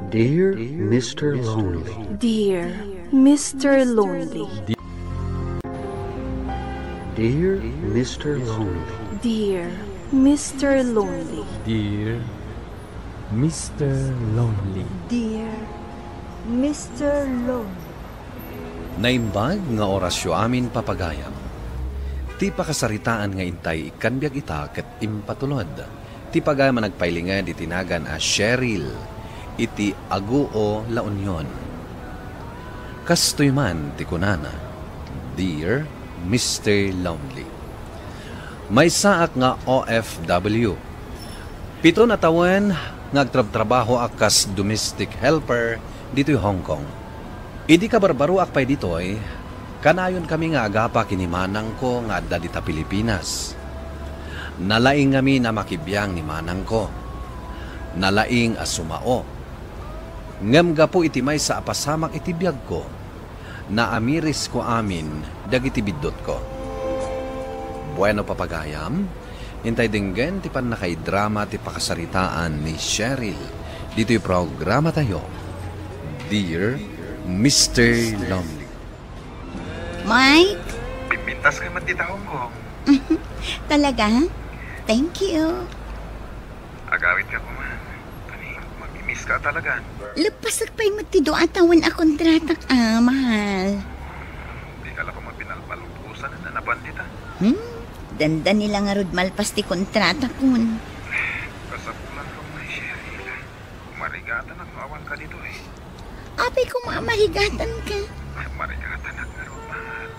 Dear Mr. Lonely. Dear Mr. Lonely. Dear Mr. Lonely. Dear Mr. Lonely. Dear Mr. Lonely. Dear Mr. Lonely. Naimbag nga orasyo amin papagayam. Ti pakasaritaan nga intay ikanbiag ita ket impatulod. Ti pagayam nagpailingan itinagan a Cheryl iti Aguo La Union. Kastoy man ti kunana, Dear Mr. Lonely. May saak nga OFW. 7 na tawen nga agtrabaho akas domestic helper dito'y Hong Kong. Idi ka barbaro akpay dito'y kanayon kami nga agapa kinimanang ko nga adda dita Pilipinas. Nalaing kami na makibiyang ni manang ko. Nalaing asumao. Ngem gapo iti may sa apasamak iti biyag ko. Na amiris ko amin dagiti biddot ko. Bueno papagayam, intay dinggen ti pan nakaidrama ti pakasaritaan ni Cheryl. Dito'y programa tayo. Dear Mr. Lonely. Mike? Pimintas ka man dita Hong Kong. Talaga? Thank you. Agawit ka ko man. Mag-miss ka talaga. Lapasag pa'y matido atawan a kontratak mahal. Di ka lang ko mapinalpalupusan na napandita. Danda nila nga rod malpas ti kontrata kun. Kasapulan ko na Cheryl. Marigatan ang awan ka dito eh. Apay ko marigatan ka. Marigatan ang rod mahal.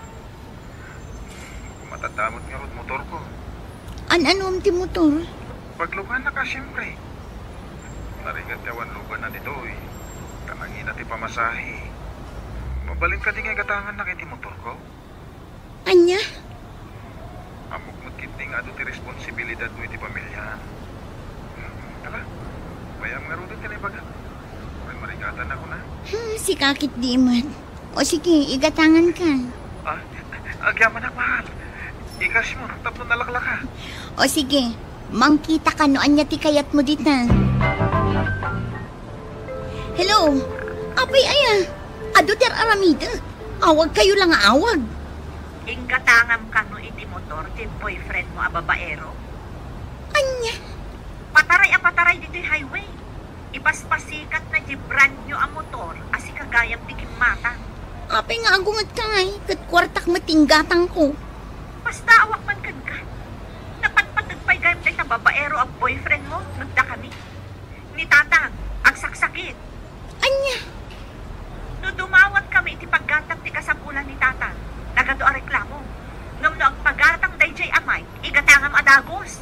Kumatadamot nga rod motor ko. Ano ti motor? Paglugan na ka siyempre. Narigat yawan lugan na dito eh. Kanangin na ti pamasahe. Mabalin ka di nga gatangan na kiti motor ko. Anya? Amok magkiti nga doon ti responsibilidad mo iti pamilya. Tala, bayam nga rin tinibaga. May marigatan ako na. Si kakit di man. O sige, igatangan ka. Agyaman na mahal. Ikas mo, tapno nalaklak ka. O sige, mangkita ka noan niya ti kayat mo dita. Hello? Apay aya. Ado der aramida. Awag kayo lang awag. Ingkatangam ka no iti motor ti boyfriend mo a babaero. Anya? Pataray dito'y highway. Ipaspasikat na di brand nyo ang motor asi kagayam ti kimata. Apay nga agungat ka ngay. Kat kwartak matinggatang ko. Basta awak man ka. Napatpatagpay gayam tayo sa babaero ang boyfriend mo. Nagda kami. Ni tatang, ang saksakit. Anya? No dumawat kami iti paggatang ti kasapulan ni tatang. Nagado a reklamo. Ngam no ang paggatang dayjay amay, igatangam adagos.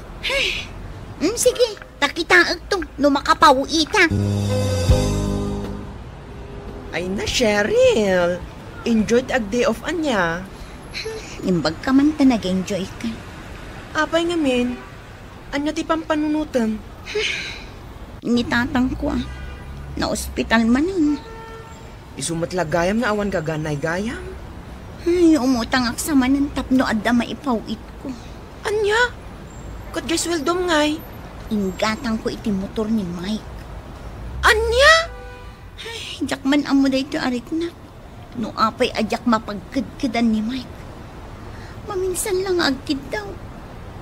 Sige, takitaag to. No makapawita. Ay na, Cheryl. Enjoyed ag day off anya. Imbag ka man ta nag-enjoy ka. Apay nga men. Anya ti pampanunutan. Initatang ko na ospital man Isumatlagayam na awan kaganay gayam. Ay, umutang aksama ng tapno adda maipawit ko. Anya? Kat gasweldom ngay. Ingatang ko iti motor ni Mike. Anya? Ay, jak man amo da ito arik na. No apay ajak mapagkadkadan ni Mike. Maminsan lang agkid daw.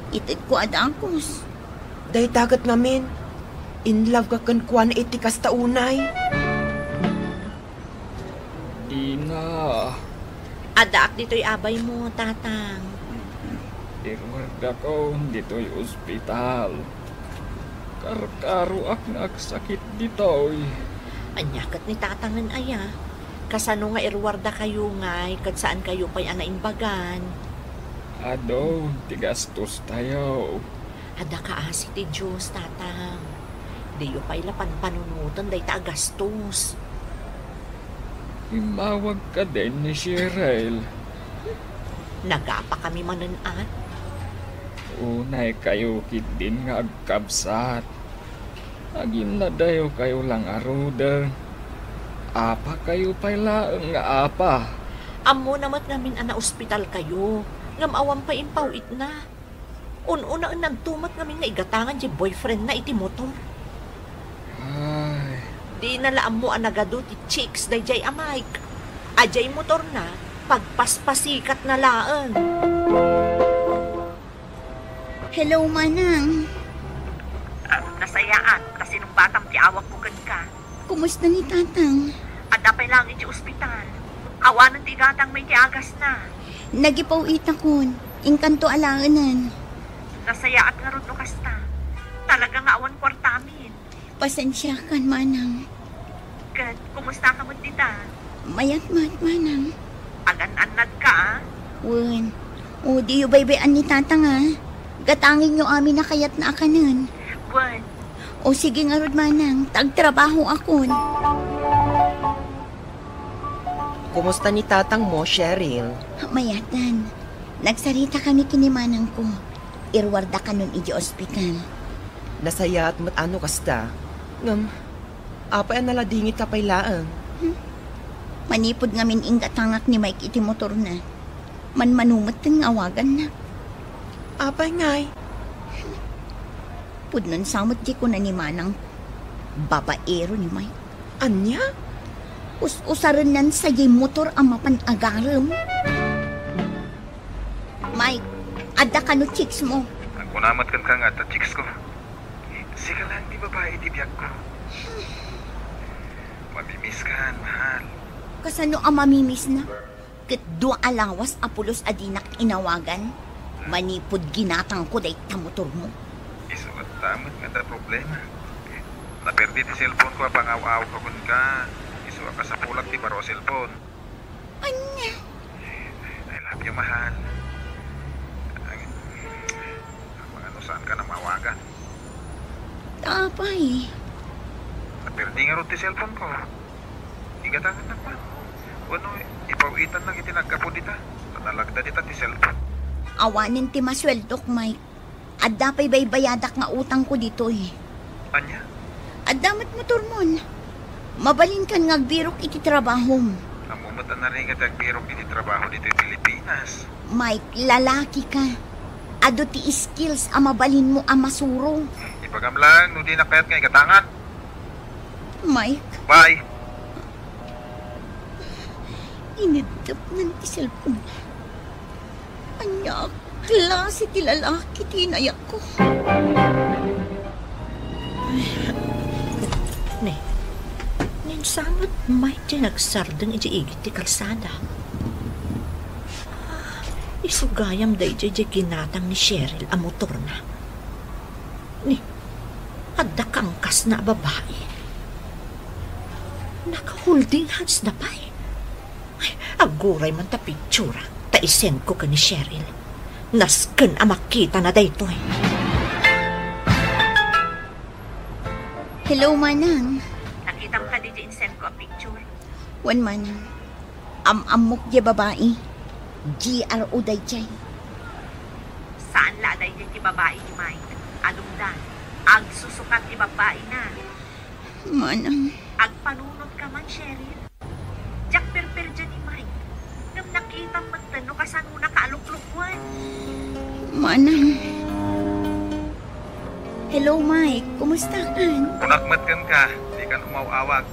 Itid ko adakos. Day tagat namin. In love ka kan kuan iti kastaunay. Ina, Adak dito'y abay mo, tatang. irwarda ko dito'y ospital. Karkaro ak nagsakit dito'y. Anyakat ni tatangan aya. Kasano nga irwarda kayo ngay, kad saan kayo pa'y anaimbagan. Ado, tigastos tayo. Ada ka asi ti Diyos, tatang. Diyo pa'y lapan panunutan day ta agastos. Imawag ka din ni Cheryl. Nagapa kami mananat. Unay kayo kit din nga agkabsat. Agim na dayo kayo lang aruda. Apa kayo pa'y laeng nga apa. Amo namat namin ana ospital kayo. Ngam awam pa impawit na. Un-una nagtumat namin nga igatangan di boyfriend na iti motor. Ay, Di nalaam mo ang nagado ti chicks dayjay amay. Ajay motor na, pagpaspasikat na laan. Hello, manang. Nasayaan, kasi nung batang tiawag ko ka. Kumusta ni tatang? At dapay lang iti ospital. Awanan ti gatang may tiagas na. Nagipaw itakon. Inkanto alanganan. Nasaya at nga ron no kasta. Talaga nga awan kwartamin. Pasensya kan, manang. Kat, kumusta ka mo tita? Mayat-mat, manang. Agan-anad ka ah. Wen. O, di yu baybayan ni tatang Gatangin nyo amin na kayat na akanan. Wan, O sige nga rod, manang. Tagtrabaho akon. Kumusta ni tatang mo, Cheryl? Mayatan. Nagsarita kami kinimanang ko. Irwarda ka nun iji ospital. Nasaya at matano kasta. Ngam, apay ang naladingit ka pailaan. Manipod ngamin inga tangak ni Mike iti motor na. Manumot ng awagan na. Apay ngay. Pudnon samot di ko na ni manang babaero ni Mike. Anya? Usaran nan sa jay motor ang mapanagaram. Mike, ada ka no chicks mo. Ang kunamat kan ka nga ta chicks ko. Sika lang di babae di biyak ko. Mamimiss kan, mahal. Kasano ang mamimiss na? Kat dua alawas apulos adinak inawagan. Manipod ginatang ko day motor mo. Iso at tamad nga ta problema. Naperdi ti cellphone ko pangaw-aw ka kun ka. Iso ka sa pulag ti baro cellphone. Anya? I love you, mahal. Ano saan ka na mawagan? Tapay. Naperdi nga ron ti cellphone ko. Igatangan na pa. Ano, ipawitan lang itinagkapo dita. Natalagda dita ti cellphone. Awanin ti masweldok, Mike. Adda pa'y baybayadak nga utang ko dito Anya? Addamat motor mon. Mabalin kan nga agbirok iti trabahom. Amumata na rin at agbirok iti trabaho dito sa Pilipinas. Mike, lalaki ka. Ado ti skills ang mabalin mo ang masuro. Ipagamlang, no di nakayat nga ikatangan. Mike, Bye! inidap ng ti cellphone. Anya, klase ti lalaki tinayak ko. Ninsamot may tinagsardang iji-igit ti kalsada. Isugayam day di ginatang ni Cheryl ang motor na. Adda kangkas na babae. Naka-holding hands na pa aguray man ta pictura. Taisen ko ka ni Cheryl. Nasken ang makita na dayto Hello, manang. Nakita mo ka di send ko ang picture. Wan manang. Amok di babae. GRO day chay. Saan la day ti babae ni Mike? Alungdan. Agsusukat ti babae na. Manang. Agpanunod ka man, Cheryl. Jack perper dyan ni Mike. Nang nakita mo tano kasano nakaaluklukwan. Manang. Hello, Mike. Kumusta ka? Kunakmat kan ka, di kan umawawag.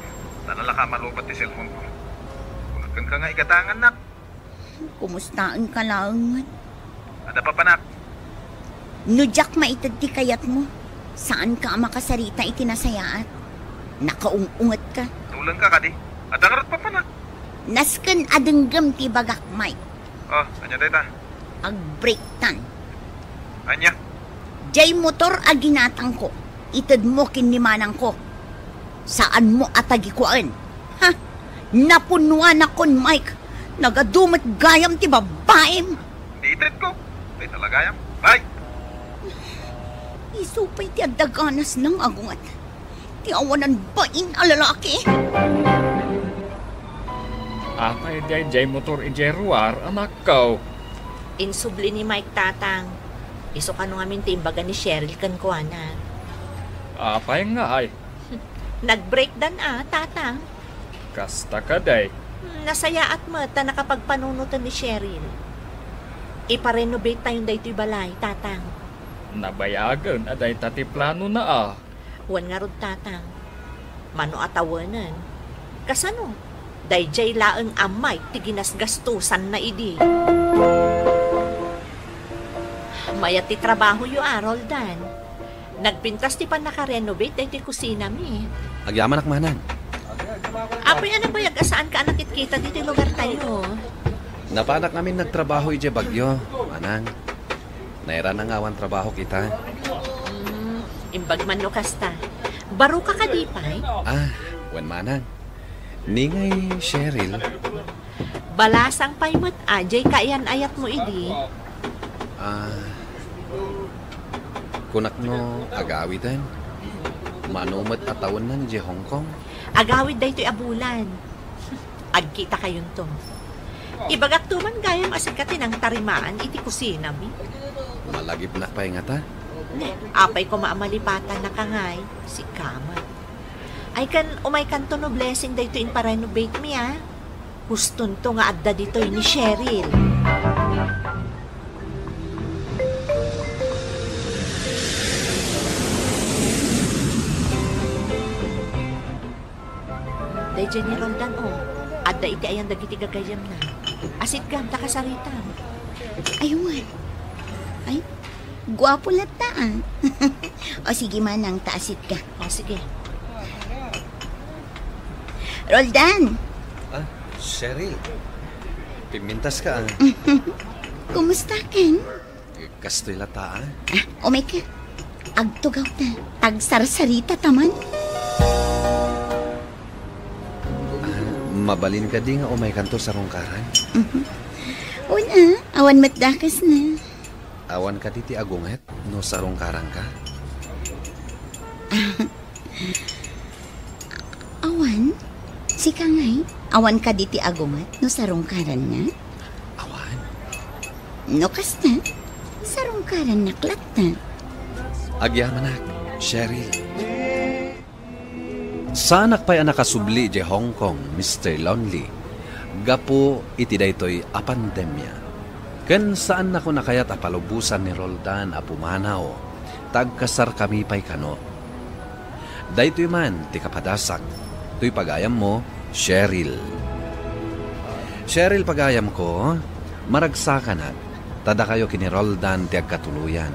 Tanala ka malubat ti cellphone ko. Kunakkan ka nga ikatangan, nak. Kumustaan ka lang? Ada pa panak. Nujak maitad ti kayat mo. Saan ka makasarita itinasayaat? Nakaungungat ka. Tulang ka kadi. Ada nga rin pa panak. Nasken adenggam ti bagak, Mike. Oh, anya data. Ag-break tan. Anya? Jay motor aginatang ko. Itad mo kinimanang ko. Saan mo atagikuan? Ha? Napunuan akon, Mike. Nagadumat gayam ti babaem. Di itrit ko. Ay talagayam. Bye! Isupay ti adaganas ng agungat. Ti awanan bain a lalaki. Apay jay motor ijeruar anak ko. Insubli ni Mike tatang. Iso ka nung amin timbaga ni Cheryl kan kuanan. Apay nga ay. Nag-breakdown tatang. Kasta ka day. Nasaya at mata nakapagpanunutan ni Cheryl. Iparenovate tayong dayto'y balay, tatang. Nabayagan aday tati plano na Wan nga rod, tatang. Mano atawanan. Kasano? Dayjay laeng amay ti ginasgastusan na idi. Mayat ti trabaho yu Roldan. Nagpintas ti pan nakarenovate day ti kusina mi. Agyaman akmanan. Apoy ano ba asaan ka anak kita dito lugar tayo? Napanak namin nagtrabaho ije bagyo, manang. Nairan ang awan trabaho kita. Imbag man no kasta. Baro ka kadipay? Wen manang. Ningay Cheryl. Balasang paymot ajay kayan ayat mo idi. Kunak no agawitan. Manumot atawon nan je Hong Kong. Agawid da ito'y abulan. Agkita kayon to. Ibagak tuman gayam asikatin ang tarimaan iti kusina mi. Malagip na pa ta? Apay ko maamalipatan na kangay, si Kama. Ay kan umay kanto no blessing da ito in pa-renovate mi Huston to nga adda dito ni Cheryl. Day Jenny Roldan adda iti ayan dagiti gagayam na. Asit gam ta kasaritan. Ayun. Ay, guwapo lata O sige manang, taasit ka. O sige. Roldan! Cheryl. Pimintas ka Kumusta ken? Kastoy lata Umay ka. Agtugaw ta. Tagsarsarita taman. Mabalin ka di nga umay kanto sa rungkaran. Una, awan matdakas na. Awan ka diti agunget no sa rungkaran ka. Awan? Si Kangay, awan ka diti agunget no sa rungkaran na? Awan? No kasta, sa rungkaran naklat na. Agyamanak, Cheryl. Sanak pa'y nakasubli di Hong Kong, Mr. Lonely. Gapo iti daytoy a pandemya. Ken saan nako nakayat a palubusan ni Roldan a pumanaw. Tagkasar kami pa'y kano. Daytoy man ti kapadasak. Tuy pagayam mo, Cheryl. Cheryl pagayam ko, maragsakanat. Tada kayo kini Roldan ti agkatuluyan.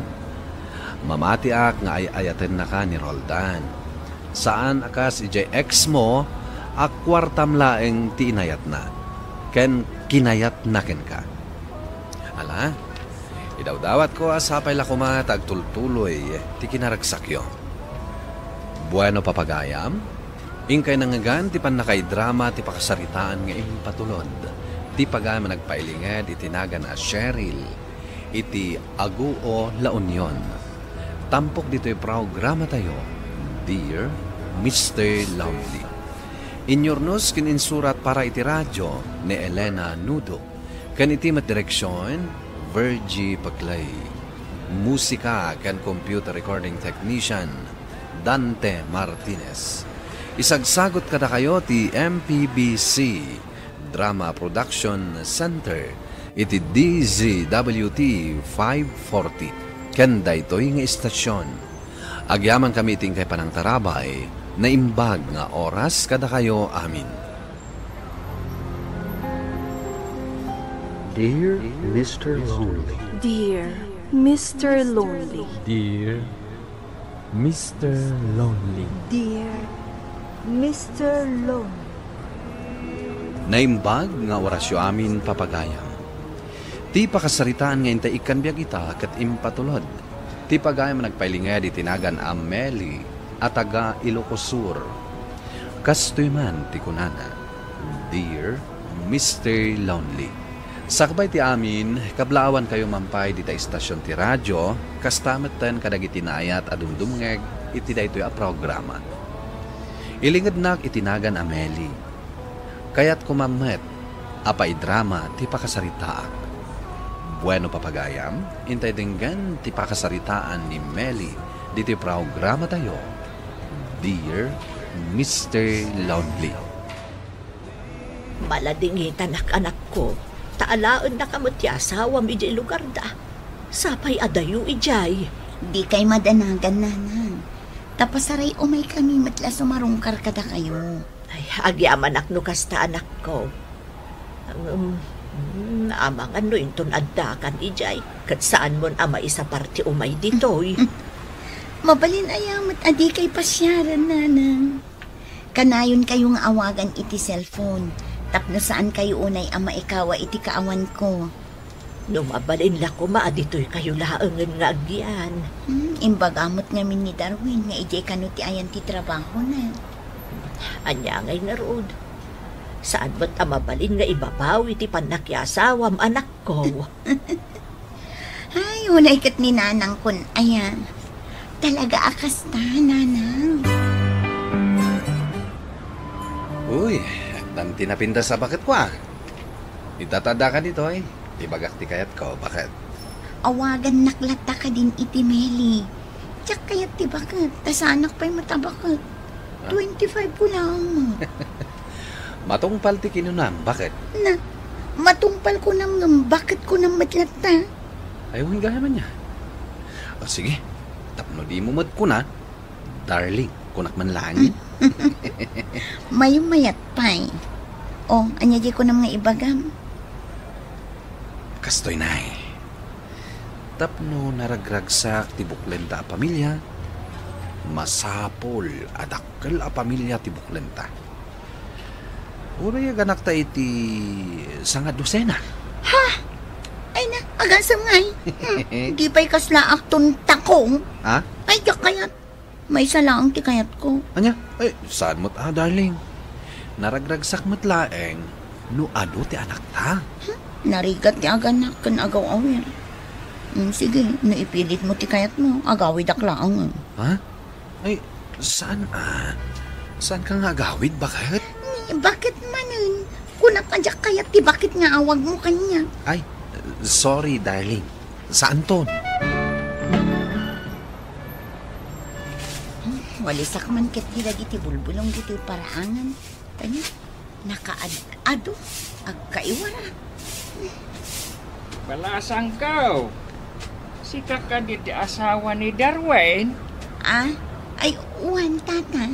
Mamatiak nga ay ayaten na ka ni Roldan. Saan akas ijay ex mo, akwartam laeng ti inayat na. Ken kinayat na ken ka. Ala, idawdawat ko asapay lakuma tagtultuloy ti kinaragsakyo. Bueno papagayam, ingkay nangagan ti panakay-drama ti pakasaritaan nga impatulod. Ti pagayam nagpailinged itinagan a Cheryl, iti Aguo La Union. Tampok dito'y programa tayo, Dear Mr. Lonely. Inyornos kininsurat para iti radyo ni Elena Nudo. Kan iti direksyon, Virgie Paclay. Musika kan computer recording technician, Dante Martinez. Isagsagot kada kayo ti MPBC Drama Production Center iti DZWT 540. Kanda ito'y nga istasyon. Agyaman kami iting kay panang tarabay na imbag nga oras kada kayo amin. Dear Mr. Lonely. Dear Mr. Lonely. Dear Mr. Lonely. Dear Mr. Lonely. Naimbag nga orasyo amin papagayam. Ti pakasaritaan nga intay ikan biag ita kat impatulod. Ti pagayam nagpailinged itinagan a Meli at taga Ilocos Sur. Kastoy man ti kunana, Dear Mr. Lonely. Sakbay ti amin, kablawan kayo mampay di ta istasyon ti radyo, kastamatan kadag itinayat adumdumngeg iti daytoy a programa. Ilinged nak itinagan a Meli. Kayat kumamet, apay drama ti pakasaritaak. Bueno papagayam, intay dinggan ti pakasaritaan ni Meli dito programa tayo, Dear Mr. Lonely. Maladingitan anak ko, taalaon na kamot ti asawam ijay lugar da. Sapay adayo ijay. Di kay madanagan nanan. Tapasaray umay kami matla sumarungkar kada kayo. Ay, agyaman akno kasta anak ko. Amang ano inton addakan ijay. Kat saan mon ama isa parte umay ditoy. Mabalin ayamat adi kay pasyaran, nanang. Kanayon kayong awagan iti cellphone. Tapno saan kayo unay ama ikawa iti kaawan ko. Mabalin la ko maaditoy kayo laangan nga agyan. Imbagamot ngamin ni Darwin nga ijay kano ti ayan ti trabaho na. Anya ngay nga rood. Saan ba't amabalin nga ibabaw iti panakyasawam anak ko? Ay, unay kat ni nanang kun ayan. Talaga akas ta, nanang. Uy, dan tinapinda sa bakit ko ah. Itatada ka dito eh. Ibagak ti kayat ko, bakit? Awagan naklata ka din iti Meli. Tsak kayat ti bakit? Tasanak pa'y matabakat. 25 ko lang. Matungpal ti kinunam, bakit? Na, matungpal ko nam bakit ko nam matlata? Ayaw hingga naman niya. O sige, tapno di mo ko na, darling, kunak man langit. Mayat pa'y. O, anya di ko nam nga ibagam. Kastoy na eh. Tapno naragragsak ti buklenta a pamilya, masapol adakkel a pamilya ti buklenta. Uray ganak ta iti sanga dosena. Ha? Ay na, agasam ngay. Di pa'y kasla akton takong. Ha? Ay, yak kayat. May salaang ti kayat ko. Anya? Ay, saan mo't darling? Naragragsak mo't laeng, no ado ti anak ta. Narigat ti aganak kan agaw awir. Sige, naipilit mo ti kayat mo. Agawid aklaang. Ha? Ay, saan Saan ka nga agawid? Bakit? Bakit manin? Kunak adyak kayat ti bakit nga awag mo kanya? Ay, sorry darling. Saan ton? Walisak man ket nila diti bulbulong diti paraangan. Tanya, nakaad-ado. Agkaiwara. Balasang kau. Si kakak di asawa ni Darwin. Ay, uwan, tata.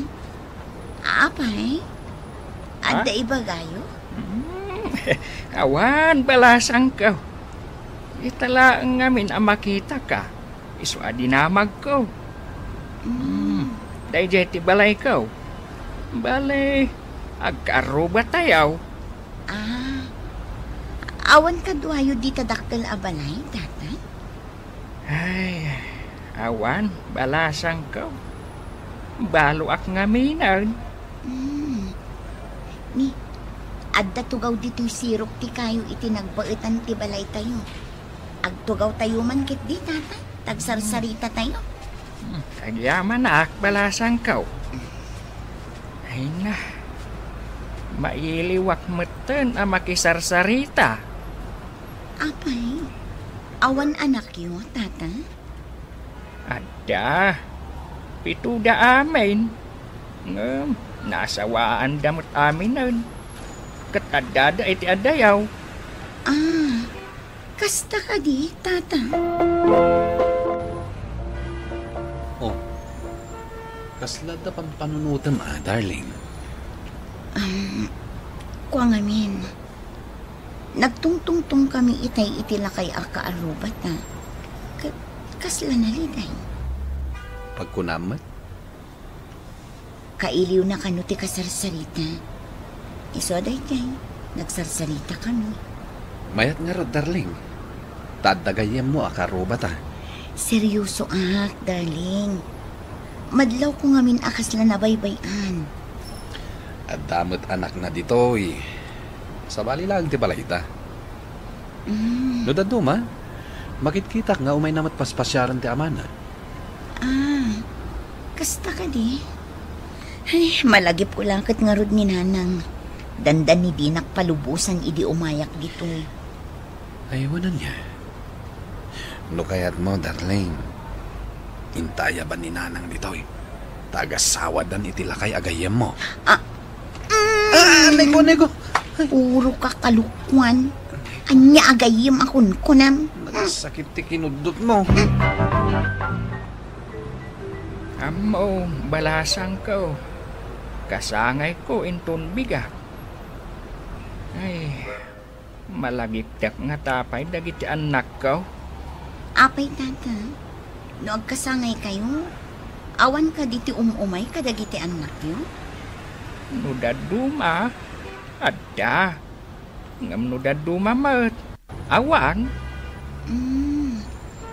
Apa eh? Ada ibagayo? Awan, balasang kau. Itala ngamin ang makita ka. Isu adinamag ko. Dahil jeti balay kau. Balay, agkaruba tayaw. Awan ka duayo di tadakkel abalay, tata? Ay, awan, balasang kau. Balo ak ngaminan. Ni, adda tugaw dito'y sirok ti kayo iti nagbaitan ti balay tayo. Agtugaw tayo man kit di, tata. Tagsarsarita tayo. Kagyaman na ak balasang kau. Ay na, mailiwak meten ang makisarsarita. Apay, awan anak yo, tata? Ada, pituda amin. Nasawaan damot amin nun. Katadada iti adayaw. Kasta ka di, tata? Oh, kasla da pampanunutan darling. Kuang amin. Nagtungtungtung kami itay itila kay akaarubat na. Kasla naliday. Pagkunamat? Kailiw na kano ti kasarsarita. Isoday kay, nagsarsarita kano. Mayat nga rod, darling. Tadagayem mo akarubat Seryoso darling. Madlaw ko ngamin akasla na baybayan. At damot anak na ditoy. Sa bali lang ti balayta. No daduma, makikita nga umay namat paspasyaran ti amana. Kasta ka di? Ay, malagip ko lang kat nga rod ni nanang. Dandan ni dinak palubusan idi umayak ditoy. Ay, wala niya. No kayat mo, darling. Intaya ba ni nanang ditoy? Tagassawadan itilakay agayem mo. Nego. Puro ka kalukwan. Anya agayim akon kunam. Nagsakit ti kinudot mo. Amo, balasang ko. Kasangay ko inton bigat. Ay, malagipdak nga tapay dagiti anak ko. Apay tata, no agkasangay kayo, awan ka diti umumay kadagiti anak yo? No daduma, adda. Ngam no daduma mat. Awan.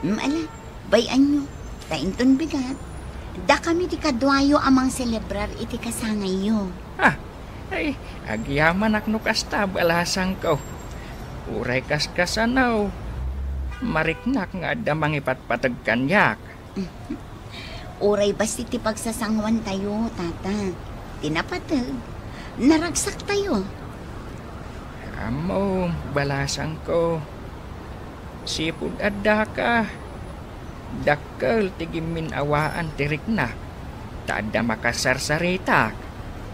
Ala, bayan nyo, tainton bigat. Da kami di kadwayo amang celebrar iti kasangay yo. Ay, agyaman ak no kasta balasang ko. Uray kaskasanaw. Mariknak nga adda mangipatpatag kanyak. Uray basti ti pagsasangwan tayo, tata. Tinapatag. Naragsak tayo. Amo, balasang ko. Sipud adda ka. Dakkel tigimin awaan tiriknak. Taadda makasarsaritak.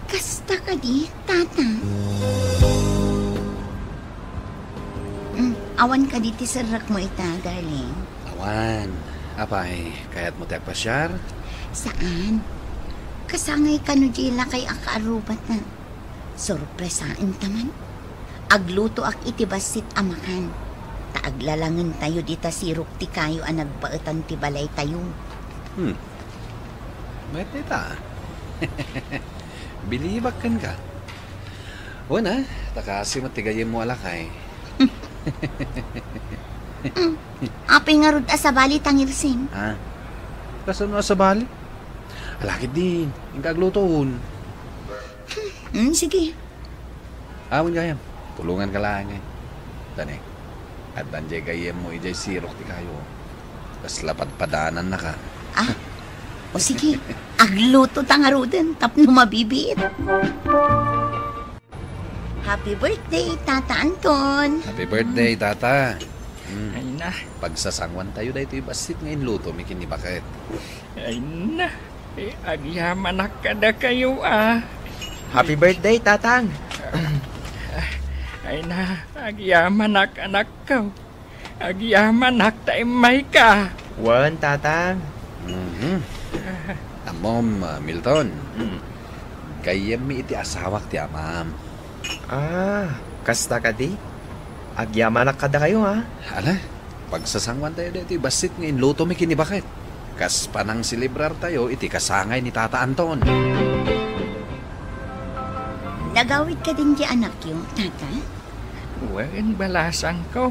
Kasta ka di, tata. Awan ka di ti sarak mo ita, darling. Awan. Apay, kaya't mo tiyak pasyar? Saan? Kasangay ka no jila kay akaarubat na. Sorpresaan taman. Agluto ak itibasit amakan. Taaglalangan tayo dita sirok ti kayo ang nagbaetan ti balay tayo. May tita. Bilibakan ka. Una, takasi matigayim mo alakay. Apay nga rod asabali tangilsin. Ha? Kasan mo asabali? Alakit din. Yung kaglutoon. Sige. Awan gayam. Tulungan ka lang eh. Tani. At danjay gayem mo ijay sirok ti kayo. Kas lapad padanan na ka. O sige, agluto tangarudan, tapno mabibit. Happy birthday, Tata Anton. Happy birthday, tata. Ay na. Pagsasangwan tayo dahil ito'y basit ngayon luto, may kinibakit. Ay na. Agyaman ak kada kayo Happy birthday, tatang. Ay na, agyaman ak anak ko. Agyaman ak taimay ka. Wan, tatang. Amom, Milton. Kayem mi iti asawak ti amam. Kasta ka di? Agyamanak kada kayo, ha? Hala, pagsasangwan tayo dito, basit ngayon luto may kinibakit. Kas panang silibrar tayo, iti kasangay ni Tata Anton. Nagawid ka din di anak yung, Tata? Wen balasang ko.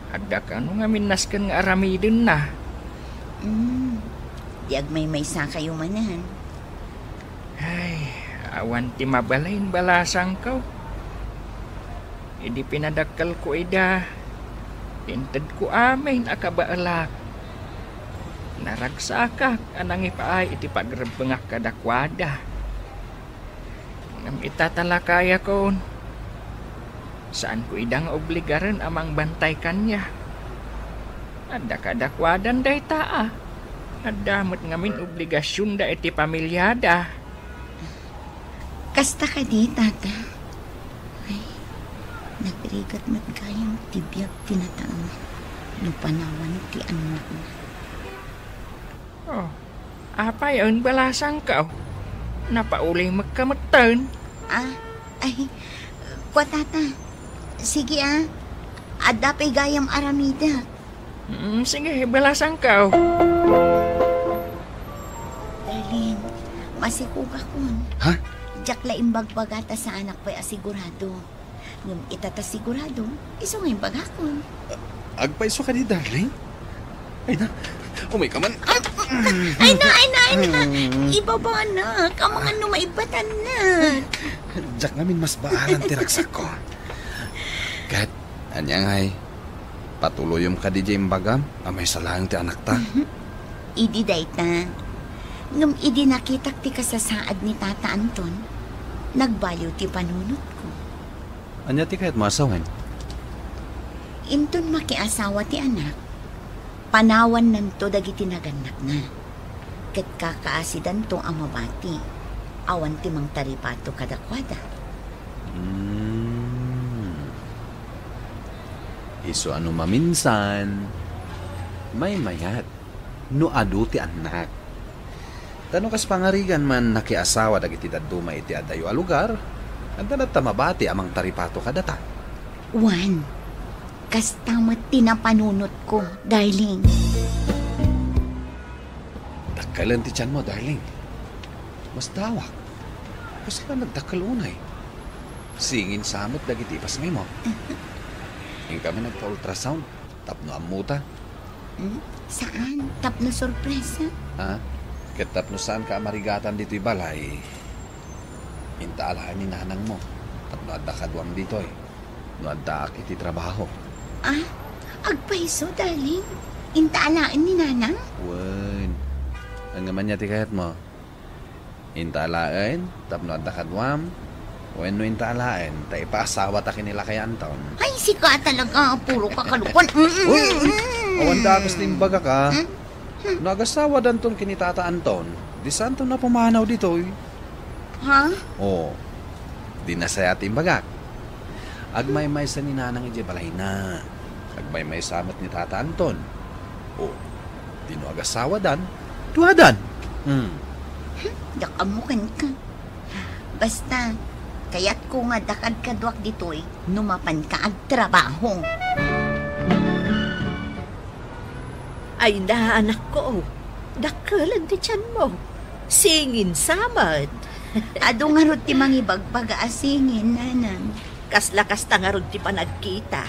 Adda ka no nga minaskan nga aramidin na. Diag may sa kayo manahan. Ay, awan ti mabalain balasang ko. Idi pinadakal ko ida. Tinted ko amin akabaalak. Naragsakak anang ipaay iti pagrabengak kadakwada. Ngam itatalakaya ko. Saan ko idang obligaran amang bantay kanya. Adda kadakwadan day taa. Adamot ngamin obligasyon da iti pamilyada. Kasta ka di, Tata. Ay, nagrigat magkayang tibiyag tinataang lupanawan ti anak na. Oh, apa yun balasang ka? Napauling magkamatan. Ay, kwa Tata. Sige adapay gayam aramida. Sige, balasang ka. Darlene, masikugak kun. Ha? Diyak la imbagbagata sa anak pa'y asigurado. Ngam itata sigurado, iso nga imbagakon. Agpaiso ka di, darling? Ay na, umay ka man. Ay na. Ibaba na, kamangan numaibatan na. Diyak namin mas baaran tiragsak ko. Kat, anyang ay, patuluyom ka di jay imbagam, amay salang ti anak ta. Idi dayta. Ngam idi nakitak ti kasasaad ni Tata Anton, nagbaliw ti panunot ko. Anya ti kahit masawan? Inton makiasawa ti anak, panawan nanto dagiti naganak na. Ket kakaasidan to ang mabati, awan ti mang taripato kadakwada. Iso ano maminsan, may mayat, no adu ti anak. Tano kas pangarigan man nakiasawa dagiti daduma iti adayo a lugar. Anda na tamabati amang taripato kadata. Juan, kastamat tinapanunot ko, darling. Dakkalan ti tiyan mo, darling. Mas dawak. Kasi ka nagdakal unay. Singin samot dagiti pasmay mo. Yung kami nagpa-ultrasound. Tapno amuta. Saan? Tapno sorpresa? Ha? Katapno saan ka marigatan dito'y balay. Intaalaan ni nanang mo. Tapno adda kadwam dito'y. No adda akiti trabaho. Agpaiso, darling. Intaalaan ni nanang? Wen. Ang naman niya tikayat mo. Intaalaan. Tapno adda kadwam. Wen no intaalaan. Ta ipaasawa ta kinila kay Anton. Ay, sika talaga. Puro kakalupon. Awan da akas timbaga ka. Nagasawa danton kinitata Anton. Di saan to na pumanaw dito eh. Ha? Oo. Di na saya timbagak. Agmay-may sa ninanang ije balay na. Agmay-may samat ni Tata Anton. O, di no agasawa dan. Tuwadan. Dakamukan ka. Basta, kaya't ko nga dakad kadwak dito'y numapan ka ag trabaho. Ay na, anak ko. Dakalan di tiyan mo. Singin samad. Ado nga ro ti mangibagbag asingin, nanang. Kaslakas ta nga ron ti panagkita.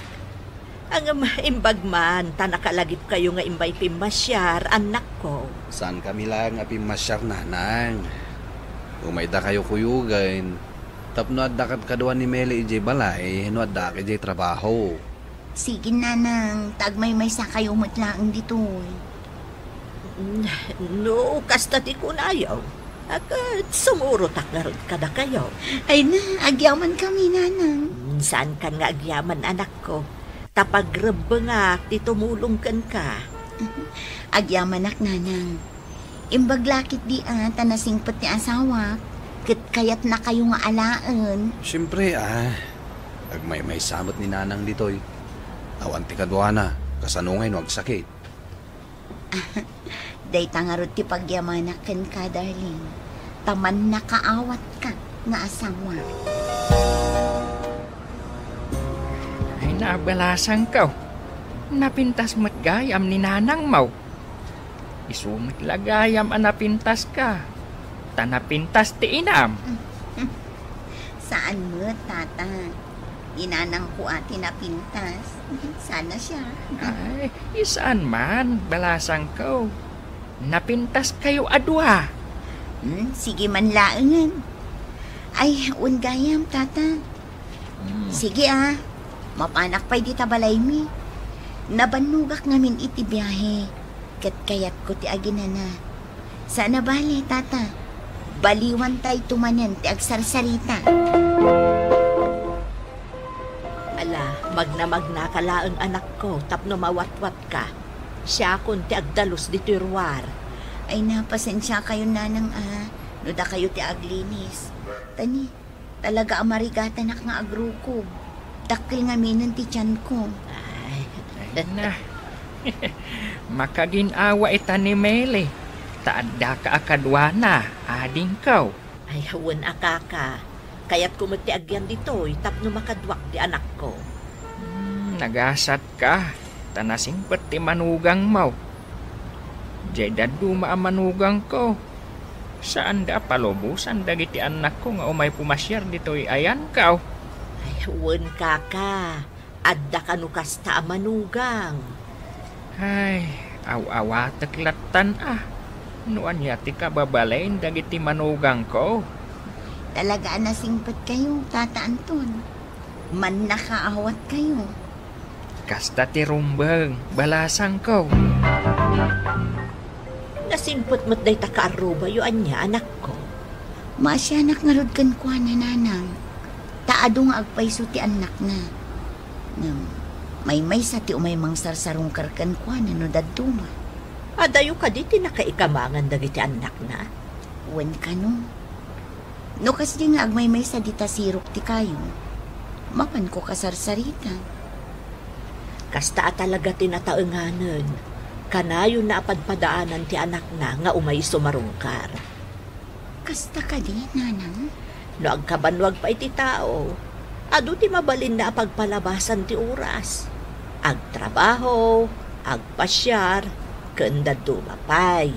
Ang imbagman, ta nakalagip kayo nga imbay pimasyar, anak ko. Saan kami lang apimasyar nanang? Umayda kayo kuyugan. Tapno adda kad kaduan ni Meli ije balay, no adda ka ije trabaho. Sige, nanang. Tagmay-may sa kayo matlaang dito'y. No, kasta ti kunayaw. Agad sumuro taklarod kada kayo. Ay na, agyaman kami, nanang. Saan kan nga agyaman, anak ko? Tapagrabangak, ti tumulong kan ka. Agyaman ak, nanang. Imbaglakit di tanasingpot ni asawa. Kit kayat na kayo nga alaan. Siyempre agmay-may samot ni nanang dito'y. Awan ti kadwana, kasanungay no agsakit. Day tangarot ti pagyamanakan ka, darling. Taman nakaawat ka nga asawa. Ay nabalasan ka. Napintas mo't gayam ni nanang mau. Isumit lagayam napintas ka. Tanapintas ti inam. Saan mo, tata? Inanang ko ati napintas. Sana siya. Ay, isaan man, balasang ko. Napintas kayo adwa. Sige man laangan. Ay, ungayam, tata. Sige mapanak pa'y di tabalay mi. Nabanugak ngamin iti biyahe. Kat kayat ko ti aginana. Sana bali, tata. Baliwan tayo tumanan ti agsarsarita. Ala, magna kalaang anak ko, tapno mawatwat ka. Siya kun ti agdalos di turwar. Ay napasensya kayo, nanang no da kayo ti aglinis. Tani, talaga amarigatan ak nga agruko. Dakil nga minan ti tiyan ko. Ay na. Makaginawa ita ni Meli. Taadda ka akadwana, ading kaw. Ay, hawan akaka. Kaya't kumati agyan dito'y tapno makadwak di anak ko. Nagasat ka. Tanasing pati manugang mo. Jeda duma ang manugang ko. Saan da palubusan dagiti anak ko nga umay pumasyar dito'y ayan kaw. Ay, hawan kaka. Adda kanukas ta ang manugang. Ay, aw-awatak latan Nuan yati ka babalain dagiti manugang ko. Talaga nasingpat kayo, Tata Anton. Man nakaawat kayo. Kasta ti rumbang, balasang ko. Nasimpot mo't day takaaruba yu anya, anak ko. Masyanak nga rod kan kwa na nanang. Taado nga agpaiso ti anak na. May sa ti umay mang sarsarong karkan kwa na no daduma. Adayo ka di tinakaikamangan dagiti anak na. Wen ka no. No kasi nga agmay sa dita sirok ti kayo. Mapan ko kasarsarita. Kasta talaga tinataenganan. Kanayo na apadpadaanan ti anak na nga umay sumarungkar. Kasta ka di, nanang? No agkabanwag pa iti tao, adu ti mabalin na pagpalabasan ti oras. Agtrabaho, agpasyar, kanda dumapay.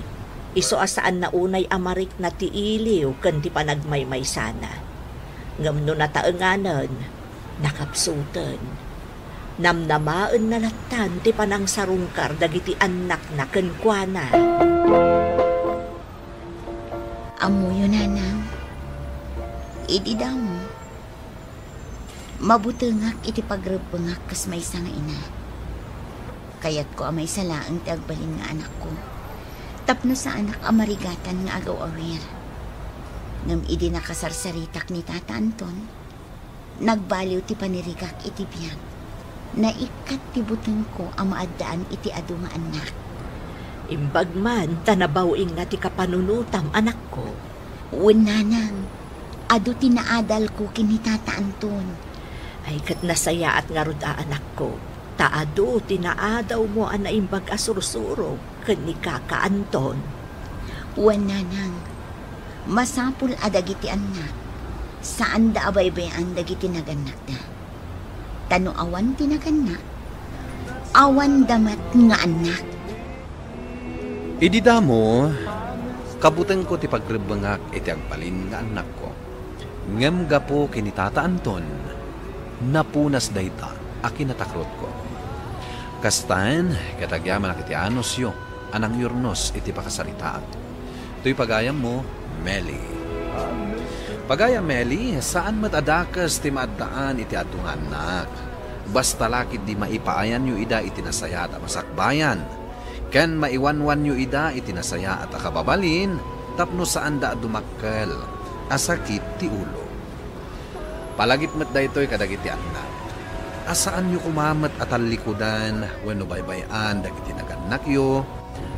Iso asaan na unay amarik na ti iliw ken ti panagmaymay sana. Ngam no nataenganen, nakapsuten. Namnamaan na latan ti panangsarungkar dagiti anak na kenkwana. Amuyo, nanang. Idi daw mo. Mabutengak iti pagrebengak kas may nga ina. Kayat ko amay salaang ti agbalin nga anak ko. Tapno sa anak amarigatan nga agaw awir. Ngam idi nakasarsaritak ni Tata Anton, nagbaliw ti panirigak iti biyang. Naikat ti buteng ko ang maadaan iti adu nga anak. Imbag man, tanabawing nga ti kapanunutam anak ko. Nanang, adu tinaadal ko kini Tata Anton. Ay kat nasaya at nga ruda anak ko. Taado tinaadaw mo ang naimbag asursuro kani Kaka Anton. Nanang, masapul adagiti anak. Saan da abay-bayan dagiti naganak da? Tano awan tinaganak, awan damat nga anak. Idi damo, kabuteng ko ti pagrebengak iti agbalin nga anak ko. Ngem gapo kini Tata Anton, napunas dayta akin natakrot ko. Kastan, katagyaman akiti anos yo, anang yurnos iti pakasaritaan. To'y pagayam mo, Meli. Pagayam Meli, saan matadakas ti maadaan iti atong anak? Basta lakid di maipaayan yu ida iti nasaya at masakbayan. Ken maiwanwan yu ida iti nasaya at akababalin, tapno saan da dumakkel, asakit ti ulo. Palagip met da ito'y kadagiti anak. Asaan yu kumamat at alikudan, wenno baybayan dagiti naganak yu,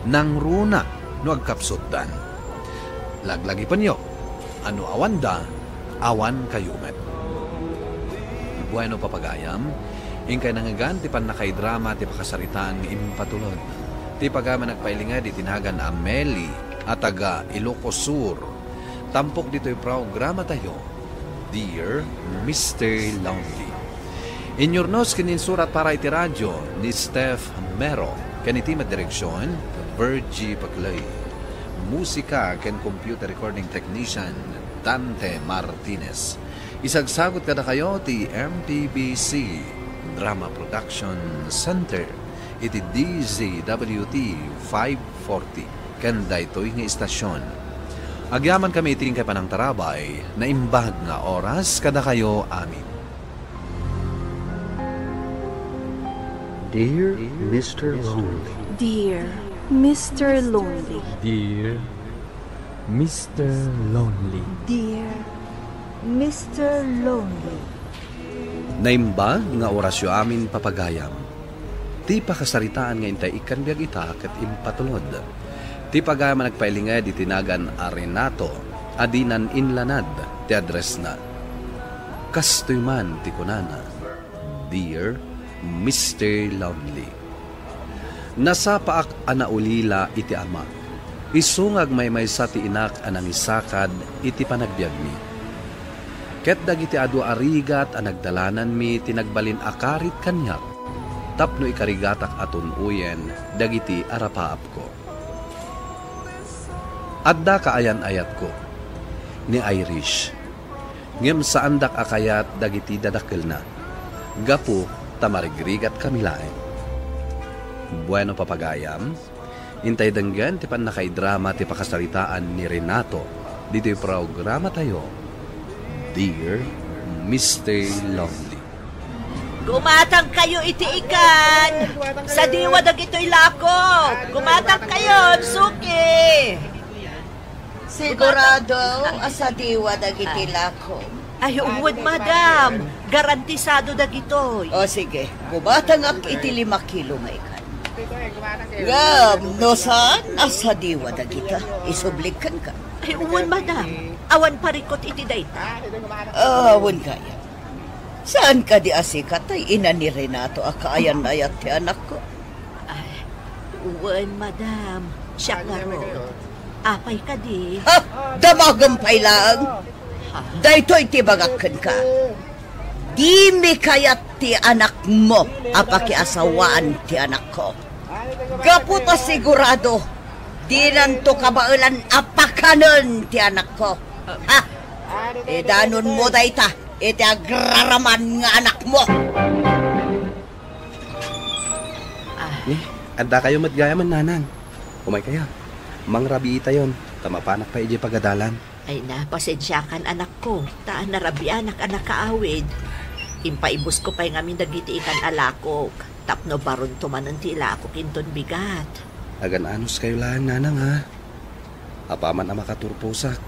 nang runa no agkapsutdan. Laglagi pa niyo, ano awan da, awan kayo met. Bueno papagayam, ingkay nangagan ti pan nakaidrama ti pakasaritaan ng impatulod. Ti pagama nagpailinga di tinagan na Meli at taga Ilocos Sur. Tampok dito'y programa tayo, Dear Mr. Lonely. Inyornos kininsurat para iti radyo ni Steph Mero, kanitimat direksyon, Virgie Paclay. Musika ken computer recording technician, Dante Martinez. Isagsagot kada kayo ti MPBC Drama Production Center iti DZWT 540 kanda ito'y nga istasyon. Agyaman kami iting kay panang tarabay na imbag nga oras kada kayo amin. Dear Mr. Lonely. Dear Mr. Lonely. Dear Mr. Lonely. Dear Mr. Lonely. Naimbag nga orasyo amin papagayam. Ti pakasaritaan nga intay ikan biyag ita kat impatulod. Ti pagayam nagpailingay di tinagan a Renato, adinan inlanad, ti address na. Kastoy man ti kunana, Dear Mr. Lonely. Nasapaak anaulila iti ama. Isungag may sa ti inak anang isakad iti panagbiag mi. Ket dagiti adu arigat ang nagdalanan mi tinagbalin akarit kanyak. Tapno ikarigatak atun uyen dagiti arapaap ko. Adda kaayan-ayat ko ni Irish. Ngem saandak akayat dagiti dadakkel na. Gapu tamarigrigat kamilaen. Bueno papagayam, intay denggan ti pan nakaidrama ti pakasaritaan ni Renato dito'y programa tayo, Dear Mr. Lonely. Gumatang kayo iti ikan! Sa diwa dagito'y lako! Gumatang kayo, suki! Sigurado, asa diwa dagiti lako. Ay, uwad, madam. Garantisado dagitoy. O sige, kubatang ak iti 5 kilo nga ikan. Gam, no saan? Asa diwa dagita. Isublikan ka. Ay, uwan, madam. Awan parikot iti dayta. Awan kaya. Saan ka di asikat ay ina ni Renato akaayan na yat ti anak ko? Ay, uwan, madam. Siya nga ro. Apay ka di. Ha? Damagampay lang. Daytoy ti bagakan ka. Di mi kayat ti anak mo apakiasawaan ti anak ko. Gaputa sigurado, di nanto kabailan apakanon ti anak ko. Ha? Danon mo dayta, iti agraraman nga anak mo. Ni, anda kayo matgayaman, nanang. Umay kayo. Mang Rabiita yon. Tamapanak pa iji pagadalan. Ay na, pasensyakan anak ko. Taan na rabi anak kaawid. Impaibos ko pa'y ngamin dagiti ikan alakok. Tapno baron tumanan ti ilakok inton bigat. Agan anos kayo lang, nanang, ha? Apaman ang makaturpusak.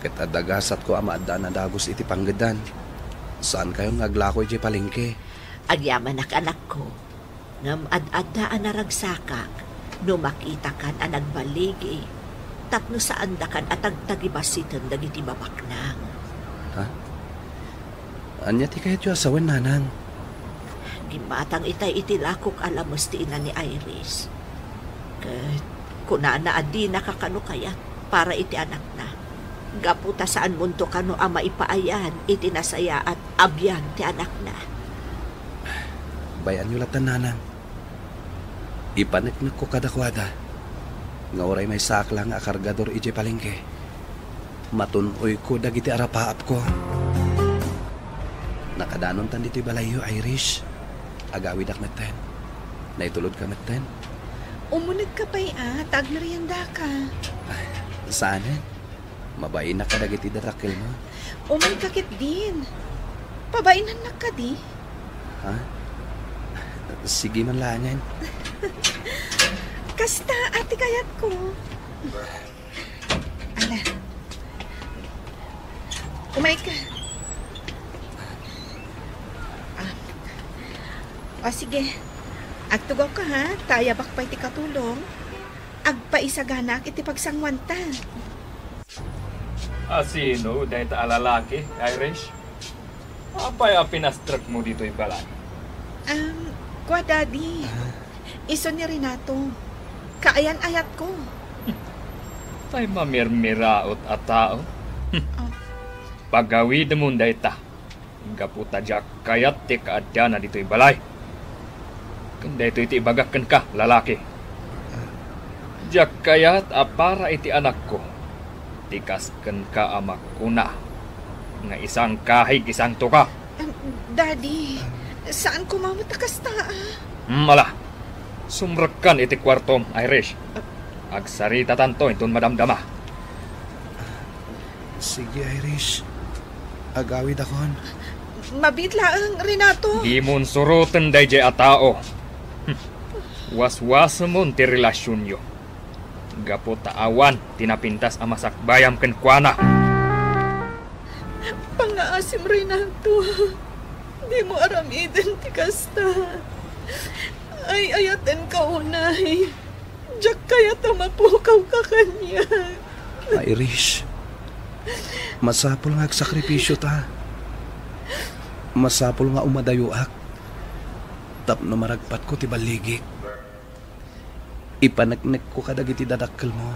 Ket adagasat ko ama adda na dagos iti panggedan. Saan kayo ngaglako iti palengke? Agyaman anak ko. Ngam ad-addaan na ragsakak. No makita kan anagbaligi. Tapno saan da kan atagtagibasitan dagiti babaknang. Ha? Anya ti kayo tiyo asawan, nanang? Gimatang itay itilakok alamos ti ina ni Iris. Kat kunana adi nakakano kayat para iti anak na. Gaputa saan munto kano ama ipaayan iti nasaya at abyan ti anak na. Bayan nyo latan, nanang. Ipaneknek ko kadakwada. Nga oray may saklang akargador ije palengke. Matunoy ko dagiti arapaap ko. Nakadanon tan dito'y balayo, Irish. Agawid ak metten. Naitulod ka metten. Umunag ka pa'y tagmerienda ka. Saan eh? Mabain na ka dagiti darakil mo. Umay kakit din. Pabainan na ka di. Ha? Sige man langan. Kasta, ati kayat ko. Ala. Umay ka. O sige. Agtugaw ka ha. Tayabak pa iti katulong. Agpaisaganak iti pagsangwanta. Sino dahil ta alalaki, Irish? Apay pinastrak mo dito'y balay? Kwa daddy. Iso ni Renato. Kaayan-ayat ko. Tay mamirmiraot at tao. Pagawid mo dahil ta. Gaputa jak kayat ti kaadya na dito'y balay. Kanda ito iti ibagakan ka, lalaki. Jak kayat para iti anak ko. Tikasken ka amak kuna. Nga isang kahig isang tuka. Daddy, saan ko mamatakas ta? Mala, sumrakan iti kwartom, Irish. Agsarita tanto inton madamdama. Sige, Irish. Agawid akon. Mabitla ang Renato. Di mon surutan day jay a tao. Was-was mon ti relasyon yo. Gapo taawan, tinapintas ang masakbayam ken kuana. Pangaasim Renato. Di mo aramiden ti kasta. Ay ayaten ka unay. Diyak kaya tamapukaw ka kanya. Irish, masapol nga agsakripisyo ta. Masapol nga umadayuak. Tapno maragpat ko ti baligik. Ipanagnek ko kadagiti dadakkel mo.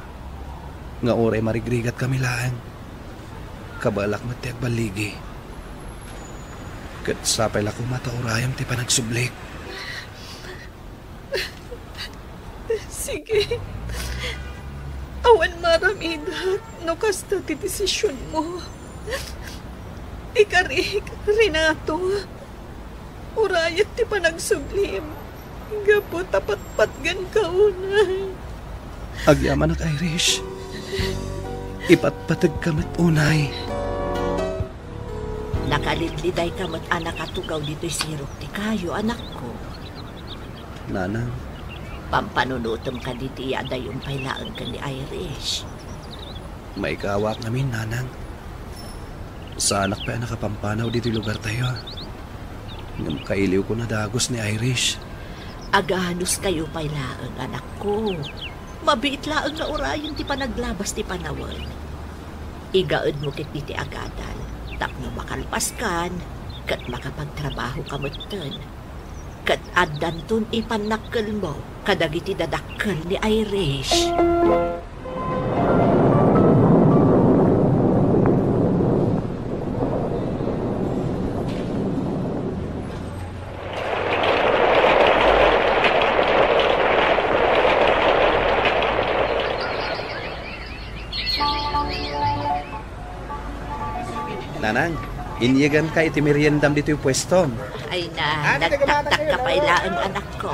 Nga oray marigrigat kami lang. Kabalak mo ti agbaligi. Kat sapay lako mataurayam ti panagsublik. Sige. Awan maramidat no kasta ti desisyon mo. Ikarik, Renato. Urayat ti panagsublim. Gapo tapat-patgan ka unay. Agyaman ak Irish. Ipatpatag kamat unay. Nakalidliday ka mat anak atugaw dito'y sirok ti kayo, anak ko. Nanang. Pampanunutom ka diti yaday yung pailaan ka ni Irish. May kawak namin, nanang. Sa anak pa nakapampanaw dito'y lugar tayo. Ngam kailiw ko na dagos ni Irish. Aganos kayo pailaan, anak ko. Mabiit laang na orayon ti panaglabas ti panawan. Igaad mo kit ti agadal. Tapno makalpaskan, kat makapagtrabaho kamutan. Kat addantun ipanakkel mo, kadagiti dadakkel ni Irish. Nanang, inyagan ka iti meriendam dito yung pwesto. Ay na, nagtaktak ka pa ilaan anak ko.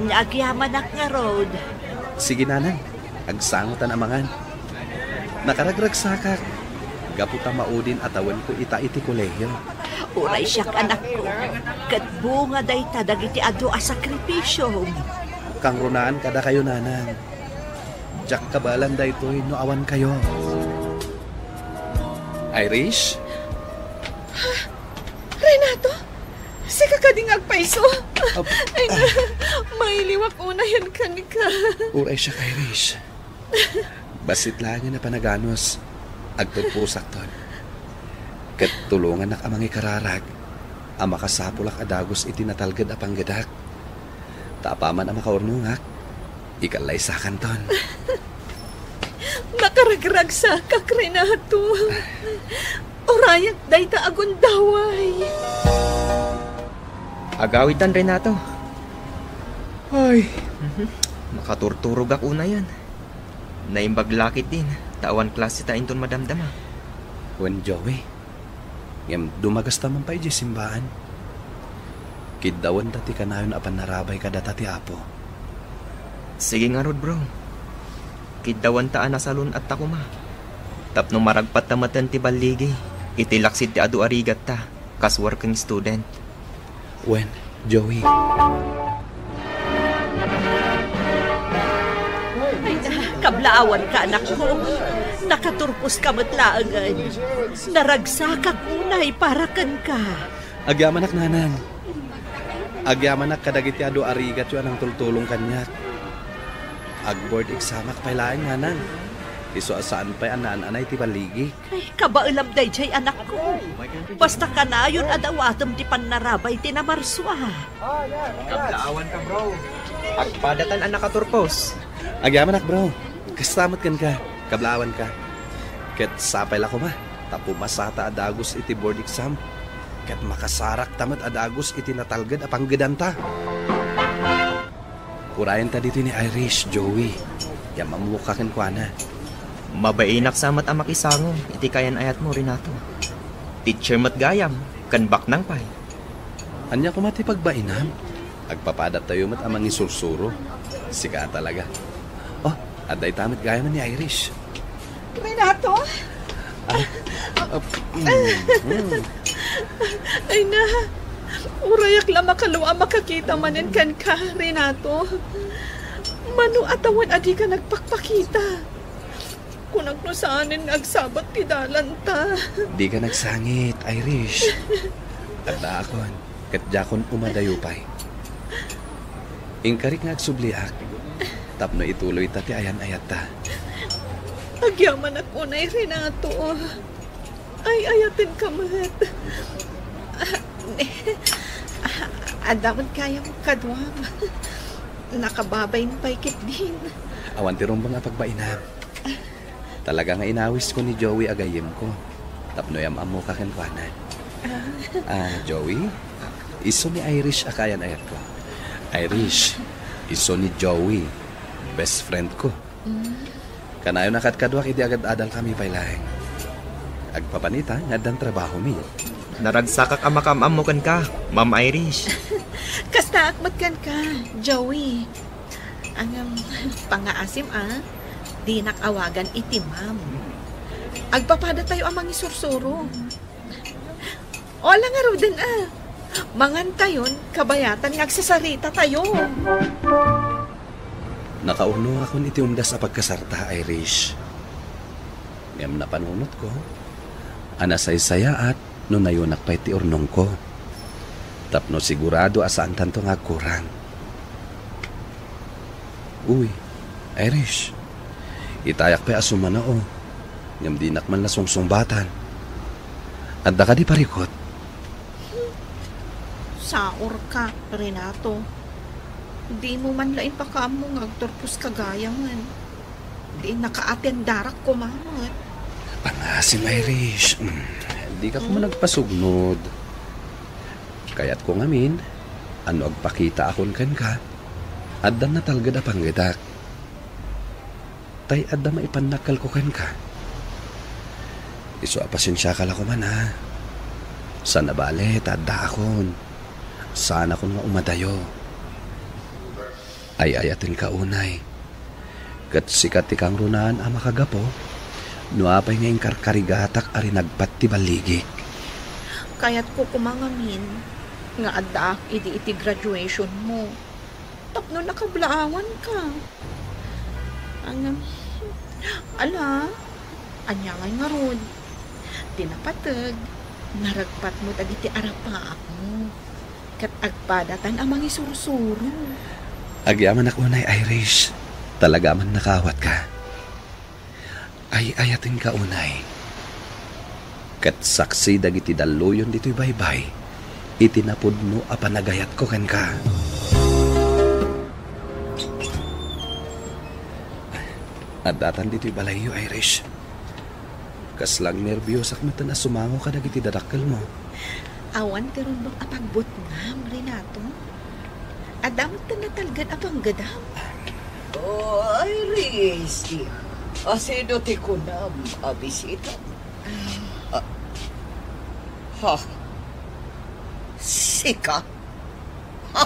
Nagyaman nga road. Sige nanang, agsangutan amangan. Nakaragragsakak. Gaputa maudin atawan ko iti kolehiyo. Uray siyak anak ko. Kat bunga day tadag iti adu a sakripisyo. Kang runaan kada kayo nanang. Jak kabalan day to'y no awan kayo. Irish? Renato? Sika ka ding agpaiso? Ay na, mailiwak una yan ka. Uray siya Irish. Basit lang na panaganos. Agtagpusak ton. Kat tulungan nak amangi kararag. Ang makasapulak adagos iti natalgad apang gadak. Tapaman ang makaurnungak. Ikalay sakan ton. Nakaragragsa ka, Renato. Orayak day ta agundaway. Agawitan, Renato. Ay, makaturturog ako na yan. Naimbaglakit din. Tawan klase ta inton madamdama. Wen Joey, ngem dumagas taman pa iji simbahan. Kidawan dati kanayon apan narabay kada tati apo. Sige nga rod bro. Kidawan taan nasalun at takuma. Tapno maragpat tamatan ti baligi. Itilaksid ti adu arigat ta. Kas working student. Wen, Joey. Kablaawan ka anak ko. Nakaturpos ka matlaangan. Naragsakak unay parakan ka. Agyaman ak nanang. Agyaman ak kadagiti adu arigat yu anang tultulong kanyak. Agboard exam ak pailaing nanang. Iso asaan pa'y anaan-anay ti baligi. Ay, kabailam day jay anak ko. Basta ka na yun adawatam ti panarabay ti namarswa. Kablaawan ka bro. Agpadatan ang nakaturpos. Agyaman ak bro. Kastamat kan ka. Kablawan ka. Ket sapay la ko ma. Tapo masata adagos iti board exam. Ket makasarak tamat adagos iti natalgad apang gedanta. Kurayan ta dito ni Irish, Joey. Yang mamukakin ko na. Mabainak samat ang makisangong. Iti kayan ayat mo, Renato. Teacher mat gayam. Kanbak nang pay. Anya ko mati pagbainam. Agpapadat tayo mat amang isursuro. Sika talaga. Oh, aday tamit gayam ni Irish. Renato? Ay na, urayak lang makaluwa makakita manin kan ka, Renato. Manu atawan adi ka nagpakpakita. Kung nagnosaanin agsabat ti dalanta. Di ka nagsangit, Irish. Tanda akon, katjakon umadayupay. Ingkarik nga agsubliak. Tapno ituloy ta ti ayan-ayat ta. Agyaman ako na Renato. Ay, ayatin ka mat. Adaman kaya mo kadwam. Nakababay ng paikit din. Awan tirong ba nga pagbainam? Talaga nga inawis ko ni Joey agayim ko. Tapno yam amo kakenkwanan. Joey? Iso ni Irish akayan ayat ko. Irish, iso ni Joey. Best friend ko. Kanayo nakatkadwak iti agad-adal kami pailaeng. Agpapanita, ngadan trabaho mi. Naragsakak ang makamam mo kan ka, Ma'am Irish. Kasta akmat kan ka, Joey. Ang pangaasim di nakawagan iti ma'am. Agpapada tayo amang isursuro. Wala nga ro din Mangan tayon, kabayatan nga agsasarita tayo. Nakaurno akong iti undas sa pagkasarta, Irish. Ngam na panunot ko, anasaysaya at no nayunak pa iti urnong ko. Tapno sigurado asaan tanto nga kurang. Uy, Irish, itayak pa asumana o. Ngam dinak man na sungsungbatan. Adda ka di parikot. Saor ka, Renato. Di mo man lain pa ka mo ngagturpos kagayangan. Di nakaatendarak ko mamot. Pangasim, Irish. Di ka ko man nagpasugnod. Kaya't ko ngamin, ano agpakita akon kan ka, addan na talgad apang gidak. Tay adda maipanakal ko kan ka. Iso apasensya ka lang ko man ha. Sana bale, tadda akon. Sana ko nga umadayo. Ay ayatin ka unay. Kat sikat ikang runaan ang makagapo. Nuapay ngayong karkarigatak ari nagpat ti baligik. Kaya't ko kumangamin nga adda iti graduation mo. Tapno nakablaawan ka. Ala, anyangay nga ron. Tinapatag, naragpat mo dagiti arapaak mo. Kat agpadatan amang isursuro. Agyaman ako unay, Irish. Talaga man nakawat ka. Ay ayatin ka unay. Kat saksi dagiti daluyon dito'y baybay. Itinapudno a panagayat ko kan ka. At datan dito'y balayo, Irish. Kaslang nervyos ak mata na sumango ka dagiti dadakkel mo. Awan ti ron bang apagbot ngam, Renato? Adamot na natalgan apang gadam. Oh, Iris. Asido ti kunam abisita. Ha? Sika? Ha?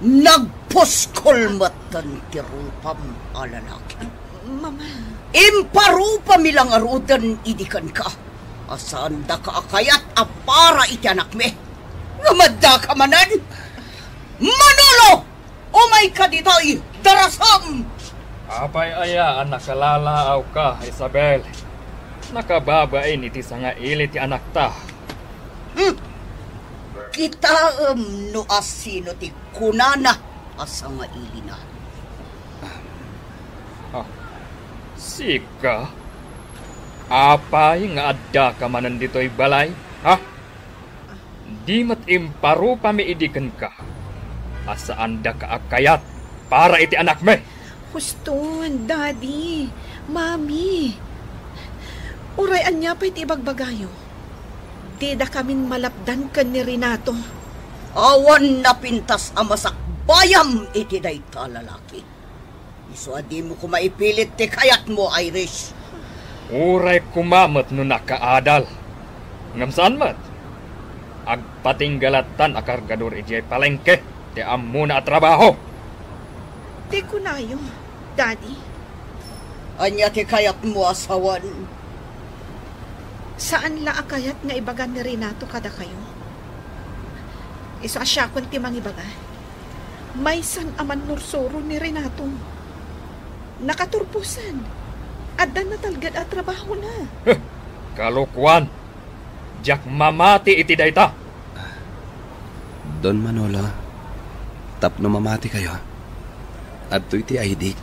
Nagposkolmatan ti rupam alalaki. Mama. Imparupa milang arudan idikan ka. Asaan da ka akayat a para iti anak me. Namadda ka manan. Manolo! Umay ka dito'y darasam! Apay ayaan nakalalaaw ka, Isabel. Nakababain iti nga ilit ti anak ta. Kita no asino ti kunana asa nga ilina. Sika? Apay nga adda ka manan dito'y balay, ha? Di mat imparu pamiidikan ka. Asaan da ka akayat para iti anak me? Huston, Daddy, Mami. Urayan niya pa iti ibagbagayo. Di da kamin malapdan ka ni Renato. Awan na pintas amasak bayam iti dayta lalaki. Iso adi mo ko maipilit ti kayat mo, Irish. Uray kumamat no nakaadal. Ngam saan mat? Agpatinggalatan akargador ijay palengke. Ti ammo na trabaho. Di ko na yun, Daddy. Anya ti kayat mo asawan. Saan la akayat nga ibagan ni Renato kada kayo? Iso asya kun ti mangibaga. May san aman nursoro ni Renato. Nakaturpusan. Adda na talgad at trabaho na. Kalukwan. Jak mamati iti dayta. Don Manolo, tapno mamati kayo. At iti aidik.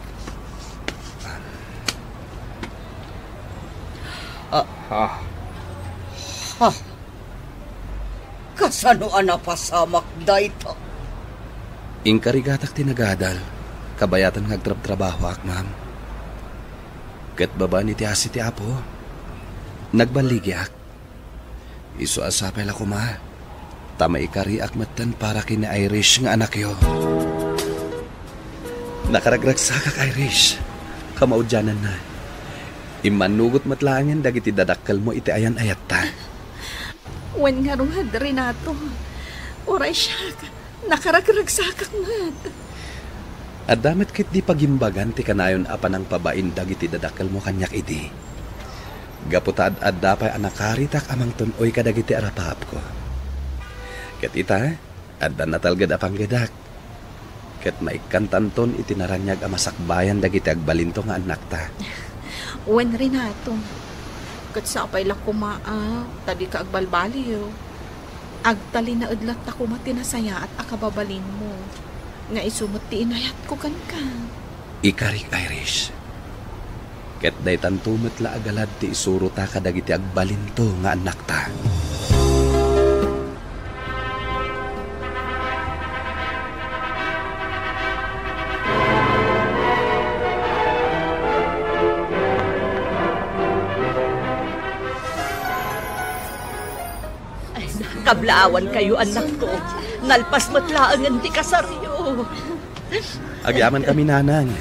Kasano anapasamak dayta? Ingkarigatak tinagadal. Kabayatan ngagtrab-trabaho ak, ma'am. Kat baba ni ti asi ti apo. Nagbaligi ak. Iso asapay la kuma. Tama ikari ak matan para kini Irish nga anak yo. Nakaragragsakak Irish. Kamaudyanan na. Imanugot matlangan dagiti dadakkal mo iti ayan ayat ta. Wen nga ruhad, Renato. Uray siya. Nakaragragsakak mat. At damit kit di pagimbagan ti kanayon apan ang pabain dagiti dadakkel mo kanyak iti. Gaputad at dapay anakaritak amang tunoy kadagiti arapap ko. Ket ita, adda natalgad apang gadak. Ket maikantanton itinaranyag amasakbayan dagiti agbalinto nga anak ta. Wen Renato, ket sapay la kumaa, tadi ka agbalbaliw. Agtali na udlat ta kumati na saya at akababalin mo. Nga isumot ti inayat ko kan ka. Ikarik Irish. Ket daytan tumot la agalad ti isuro ta kadagiti agbalinto nga anak ta. Kablaawan kayo, anak ko. Nalpas matlaangan ti kasaryo. Agyaman kami nanang.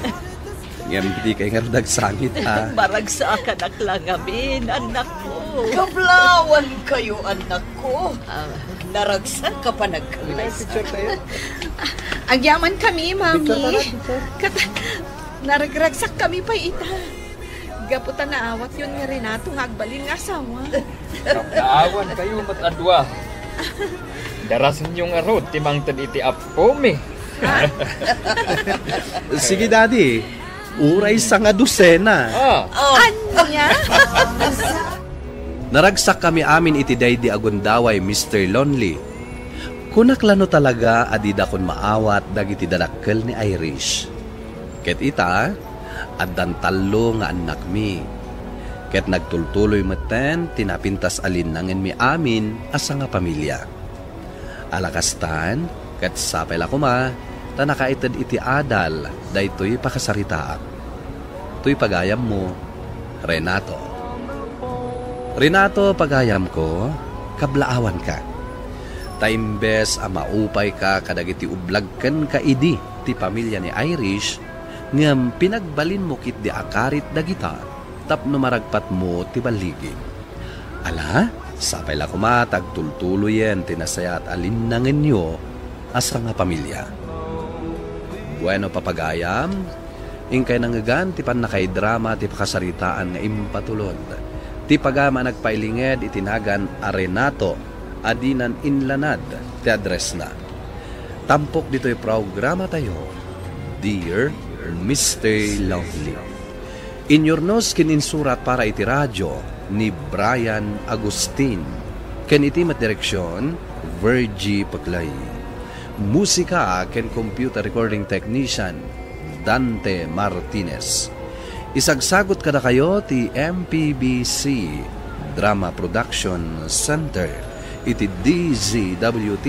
Ngam di kay ngardag sangit ha. Baragsa ka naklangamin, anak ko. Kablawan kayo, anak ko. Naragsan ka pa nagkalas. Ang yaman kami, Mami. Naragragsak kami pa ita. Gaputan na awat yun nga Renato nga agbalin nga asawa. Naawan kayo matadwa. Darasin yung arot, timang iti apome. Sige, Daddy. Uray sa nga dosena. Anya? Naragsak kami amin iti daydi agundaway Mr. Lonely. Kunaklano talaga adida kon maawat dagiti danakkel ni Irish. Ket ita, addan tallo nga anak mi. Ket nagtultuloy meten tinapintas alinnangen mi amin asa nga pamilya. Alakastan, ket sapay la kuma, tanakaited iti adal daytoy pakasaritaak. Tuy pagayam mo, Renato. Renato, pagayam ko, kablaawan ka. Taimbes a maupay ka kadagiti ublagken ka idi ti pamilya ni Irish, ngam pinagbalin mo kit di akarit dagita, tapno maragpat mo ti baligid. Ala, sapay la kumatag tultuloyen tinasayat alinnangen nyo asa nga pamilya. Bueno, papagayam, ingkay nangagan ti panakay drama ti pakasaritaan nga impatulod. Ti pagama nagpailinged itinagan a Renato adinan inlanad ti address na. Tampok dito'y programa tayo, Dear Mr. Lonely. Inyornos kininsurat para iti radyo ni Brian Agustin. Ken iti matdireksyon, Virgie Paclay. Musika ken computer recording technician, Dante Martinez. Isagsagot kada kayo ti MPBC Drama Production Center iti DZWT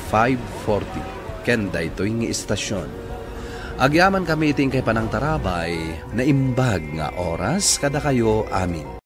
540 kenda ito'y nga istasyon. Agyaman kami iting kay panang tarabay na imbag nga oras kada kayo amin.